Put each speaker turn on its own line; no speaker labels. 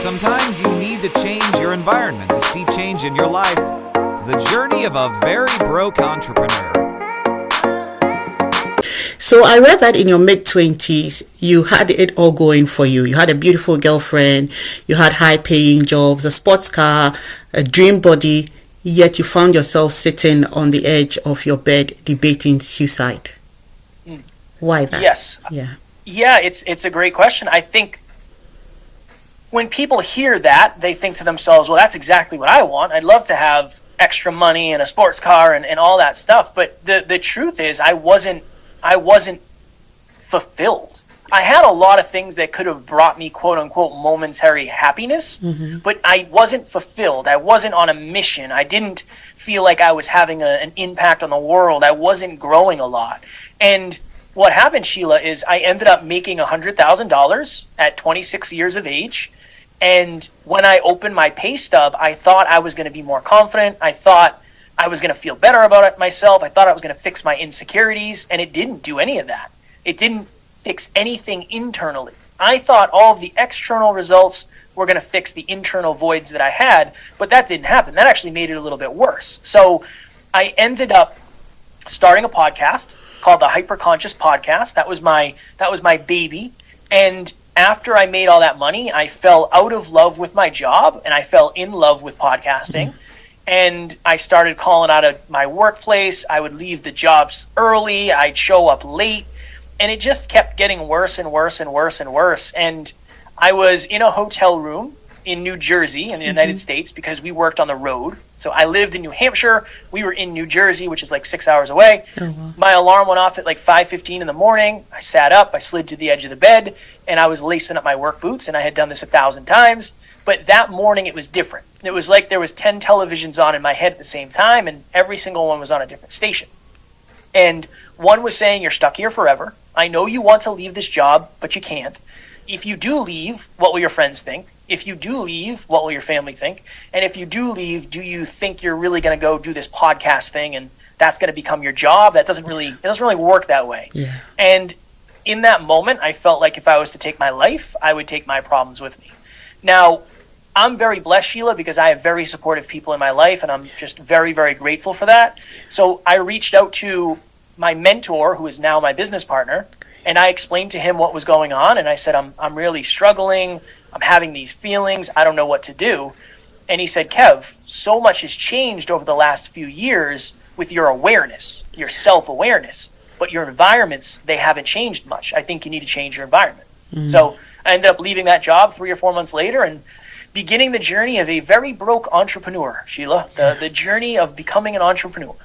Sometimes you need to change your environment to see change in your life. The journey of a very broke entrepreneur.
So I read that in your mid-20s, you had it all going for you. You had a beautiful girlfriend, you had high-paying jobs, a sports car, a dream body, yet you found yourself sitting on the edge of your bed debating suicide. Why that?
Yes.
Yeah,
it's a great question. I think when people hear that, they think to themselves, well, that's exactly what I want. I'd love to have extra money and a sports car and all that stuff. But the truth is I wasn't fulfilled. I had a lot of things that could have brought me quote unquote momentary happiness, but I wasn't fulfilled. I wasn't on a mission. I didn't feel like I was having an impact on the world. I wasn't growing a lot. And what happened, Sheila, is I ended up making $100,000 at 26 years of age. And when I opened my pay stub, I thought I was going to be more confident. I thought I was going to feel better about it myself. I thought I was going to fix my insecurities, and it didn't do any of that. It didn't fix anything internally. I thought all of the external results were going to fix the internal voids that I had, but that didn't happen. That actually made it a little bit worse. So I ended up starting a podcast called the Hyperconscious Podcast. That was my baby. And after I made all that money, I fell out of love with my job and I fell in love with podcasting. And I started calling out of my workplace. I would leave the jobs early. I'd show up late. And it just kept getting worse and worse and worse and worse. And I was in a hotel room in New Jersey in the United States because we worked on the road. So I lived in New Hampshire. We were in New Jersey, which is like 6 hours away. My alarm went off at like 5:15 in the morning. I sat up, I slid to the edge of the bed, and I was lacing up my work boots, and I had done this 1,000 times. But that morning it was different. It was like there was 10 televisions on in my head at the same time, and every single one was on a different station. And one was saying, you're stuck here forever. I know you want to leave this job, but you can't. If you do leave, what will your friends think? If you do leave, what will your family think? And if you do leave, do you think you're really going to go do this podcast thing and that's going to become your job? It doesn't really work that way.
Yeah.
And in that moment, I felt like if I was to take my life, I would take my problems with me. Now, I'm very blessed, Sheila, because I have very supportive people in my life, and I'm just very, very grateful for that. So I reached out to my mentor, who is now my business partner, and I explained to him what was going on, and I said, I'm really struggling. I'm having these feelings. I don't know what to do. And he said, Kev, so much has changed over the last few years with your awareness, your self-awareness, but your environments, they haven't changed much. I think you need to change your environment. So I ended up leaving that job 3 or 4 months later and beginning the journey of a very broke entrepreneur, Sheila, the journey of becoming an entrepreneur.